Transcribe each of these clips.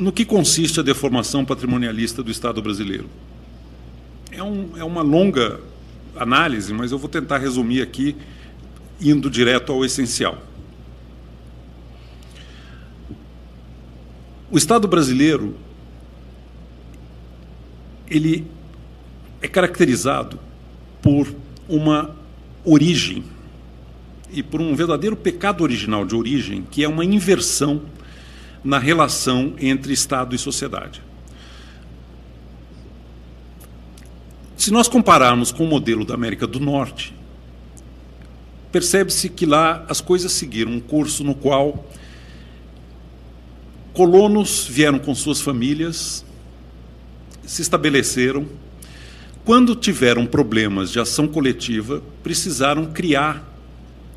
no que consiste a deformação patrimonialista do Estado brasileiro? É uma longa análise, mas eu vou tentar resumir aqui, indo direto ao essencial. O Estado brasileiro, ele é caracterizado por uma origem e por um verdadeiro pecado original de origem, que é uma inversão na relação entre Estado e sociedade. Se nós compararmos com o modelo da América do Norte, percebe-se que lá as coisas seguiram um curso no qual colonos vieram com suas famílias, se estabeleceram. Quando tiveram problemas de ação coletiva, precisaram criar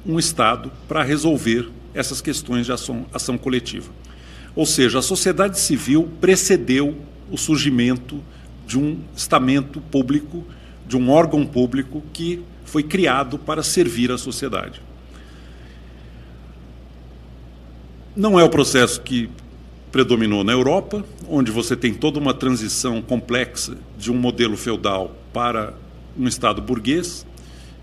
um Estado para resolver essas questões de ação coletiva. Ou seja, a sociedade civil precedeu o surgimento de um estamento público, de um órgão público que foi criado para servir a sociedade. Não é o processo que predominou na Europa, onde você tem toda uma transição complexa de um modelo feudal para um Estado burguês,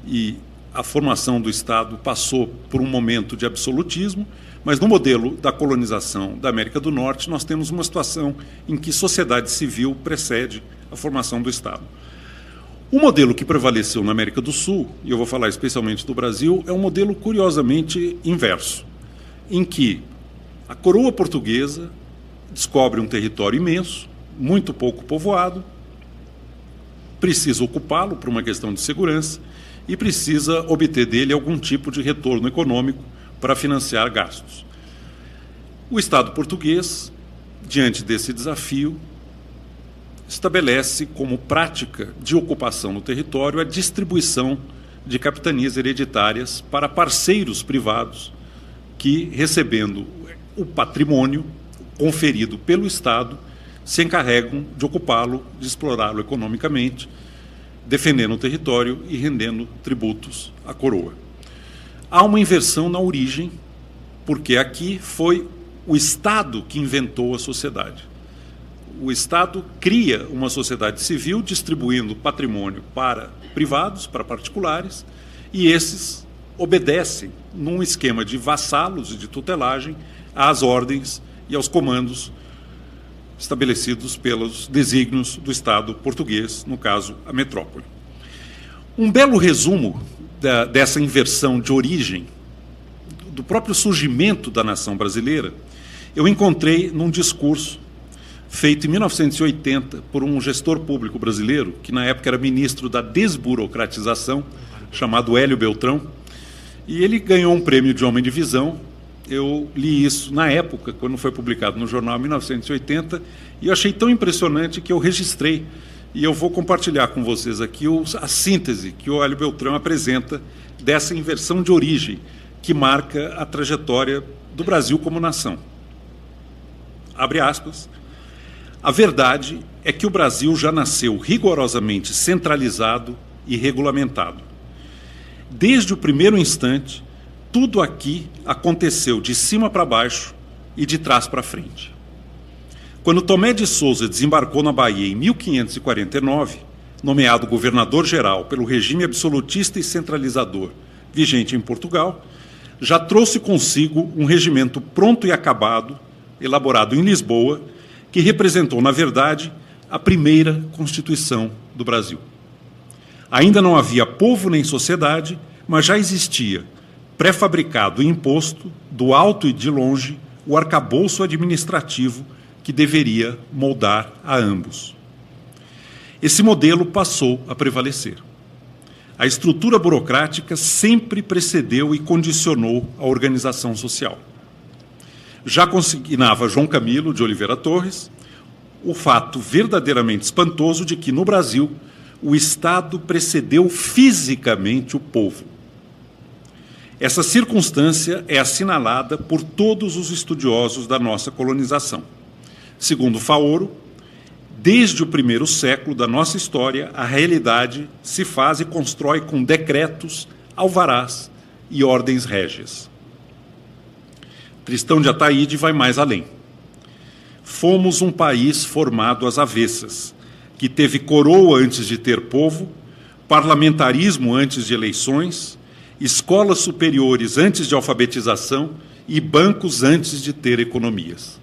e a formação do Estado passou por um momento de absolutismo, mas no modelo da colonização da América do Norte nós temos uma situação em que sociedade civil precede a formação do Estado. O modelo que prevaleceu na América do Sul, e eu vou falar especialmente do Brasil, é um modelo curiosamente inverso, em que a coroa portuguesa descobre um território imenso, muito pouco povoado, precisa ocupá-lo por uma questão de segurança e precisa obter dele algum tipo de retorno econômico para financiar gastos. O Estado português, diante desse desafio, estabelece como prática de ocupação no território a distribuição de capitanias hereditárias para parceiros privados que, recebendo o patrimônio conferido pelo Estado, se encarregam de ocupá-lo, de explorá-lo economicamente, defendendo o território e rendendo tributos à coroa. Há uma inversão na origem, porque aqui foi o Estado que inventou a sociedade. O Estado cria uma sociedade civil distribuindo patrimônio para privados, para particulares, e esses obedecem, num esquema de vassalos e de tutelagem, às ordens e aos comandos estabelecidos pelos desígnios do Estado português, no caso, a metrópole. Um belo resumo dessa inversão de origem, do próprio surgimento da nação brasileira, eu encontrei num discurso feito em 1980 por um gestor público brasileiro, que na época era ministro da desburocratização, chamado Hélio Beltrão, e ele ganhou um prêmio de homem de visão. Eu li isso na época, quando foi publicado no jornal em 1980, e eu achei tão impressionante que eu registrei, e eu vou compartilhar com vocês aqui a síntese que o Hélio Beltrão apresenta dessa inversão de origem que marca a trajetória do Brasil como nação. Abre aspas. A verdade é que o Brasil já nasceu rigorosamente centralizado e regulamentado. Desde o primeiro instante, tudo aqui aconteceu de cima para baixo e de trás para frente. Quando Tomé de Souza desembarcou na Bahia em 1549, nomeado governador-geral pelo regime absolutista e centralizador vigente em Portugal, já trouxe consigo um regimento pronto e acabado, elaborado em Lisboa, que representou, na verdade, a primeira Constituição do Brasil. Ainda não havia povo nem sociedade, mas já existia, pré-fabricado e imposto, do alto e de longe, o arcabouço administrativo que deveria moldar a ambos. Esse modelo passou a prevalecer. A estrutura burocrática sempre precedeu e condicionou a organização social. Já consignava João Camilo de Oliveira Torres o fato verdadeiramente espantoso de que, no Brasil, o Estado precedeu fisicamente o povo. Essa circunstância é assinalada por todos os estudiosos da nossa colonização. Segundo Faoro, desde o primeiro século da nossa história, a realidade se faz e constrói com decretos, alvarás e ordens régias. Tristão de Ataíde vai mais além. fomos um país formado às avessas, que teve coroa antes de ter povo, parlamentarismo antes de eleições, escolas superiores antes de alfabetização e bancos antes de ter economias.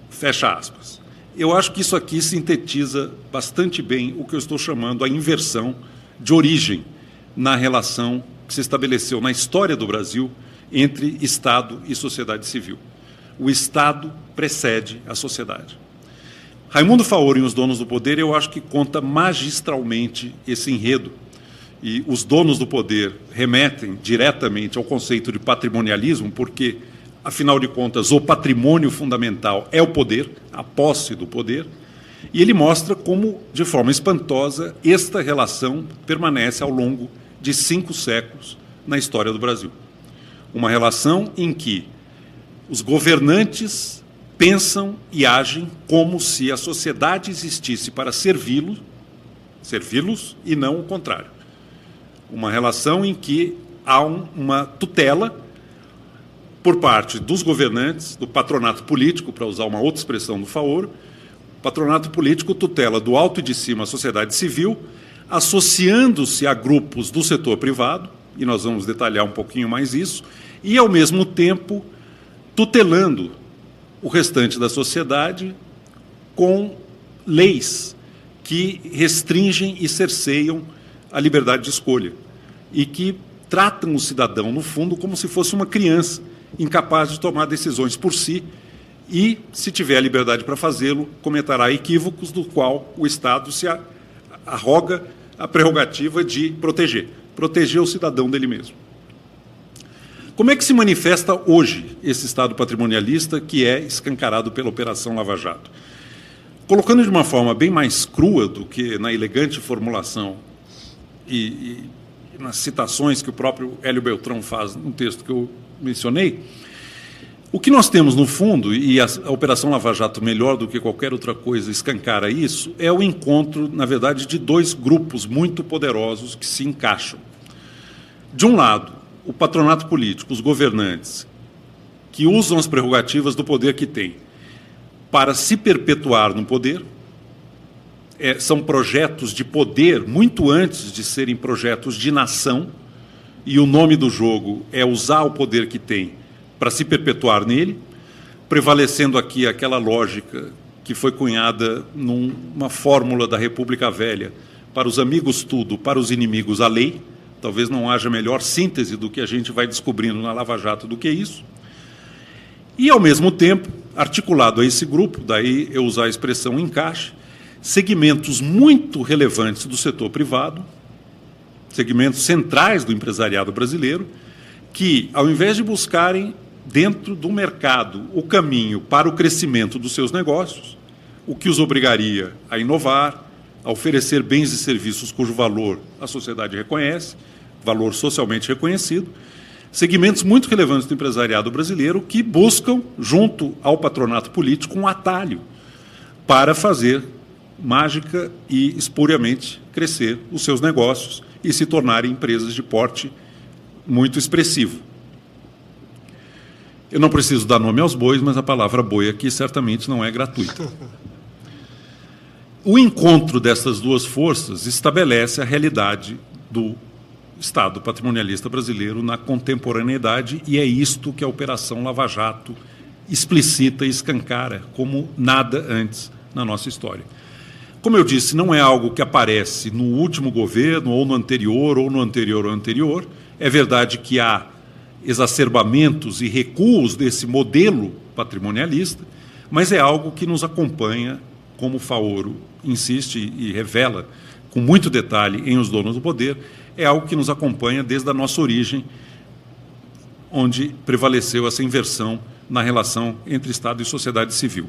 Fecha aspas. Eu acho que isso aqui sintetiza bastante bem o que eu estou chamando a inversão de origem na relação que se estabeleceu na história do Brasil entre Estado e sociedade civil. O Estado precede a sociedade. Raimundo Faoro, em Os Donos do Poder, eu acho que conta magistralmente esse enredo. E os donos do poder remetem diretamente ao conceito de patrimonialismo, porque, afinal de contas, o patrimônio fundamental é o poder, a posse do poder, e ele mostra como, de forma espantosa, esta relação permanece ao longo de 5 séculos na história do Brasil. Uma relação em que os governantes pensam e agem como se a sociedade existisse para servi-los e não o contrário. Uma relação em que há uma tutela por parte dos governantes, do patronato político, para usar uma outra expressão do Faoro. O patronato político tutela do alto e de cima a sociedade civil, associando-se a grupos do setor privado, e nós vamos detalhar um pouquinho mais isso, e, ao mesmo tempo, tutelando o restante da sociedade com leis que restringem e cerceiam a liberdade de escolha e que tratam o cidadão, no fundo, como se fosse uma criança, incapaz de tomar decisões por si e, se tiver a liberdade para fazê-lo, cometerá equívocos do qual o Estado se arroga a prerrogativa de proteger o cidadão dele mesmo. Como é que se manifesta hoje esse Estado patrimonialista que é escancarado pela Operação Lava Jato? Colocando de uma forma bem mais crua do que na elegante formulação e nas citações que o próprio Hélio Beltrão faz no texto que eu mencionei, o que nós temos no fundo, e a Operação Lava Jato, melhor do que qualquer outra coisa, escancara isso, é o encontro, na verdade, de 2 grupos muito poderosos que se encaixam. De um lado, o patronato político, os governantes, que usam as prerrogativas do poder que têm para se perpetuar no poder. São projetos de poder muito antes de serem projetos de nação, e o nome do jogo é usar o poder que tem para se perpetuar nele, prevalecendo aqui aquela lógica que foi cunhada numa fórmula da República Velha: para os amigos tudo, para os inimigos a lei. Talvez não haja melhor síntese do que a gente vai descobrindo na Lava Jato do que isso. E, ao mesmo tempo, articulado a esse grupo, daí eu usar a expressão encaixe, segmentos muito relevantes do setor privado, segmentos centrais do empresariado brasileiro, que, ao invés de buscarem dentro do mercado o caminho para o crescimento dos seus negócios, o que os obrigaria a inovar, a oferecer bens e serviços cujo valor a sociedade reconhece, valor socialmente reconhecido, segmentos muito relevantes do empresariado brasileiro que buscam, junto ao patronato político, um atalho para fazer mágica e espuriamente crescer os seus negócios e se tornarem empresas de porte muito expressivo. Eu não preciso dar nome aos bois, mas a palavra boi aqui certamente não é gratuita. O encontro dessas 2 forças estabelece a realidade do Estado patrimonialista brasileiro na contemporaneidade, e é isto que a Operação Lava Jato explicita e escancara como nada antes na nossa história. Como eu disse, não é algo que aparece no último governo, ou no anterior, ou no anterior ao anterior. É verdade que há exacerbamentos e recuos desse modelo patrimonialista, mas é algo que nos acompanha, como Faoro insiste e revela com muito detalhe em Os Donos do Poder, é algo que nos acompanha desde a nossa origem, onde prevaleceu essa inversão na relação entre Estado e sociedade civil.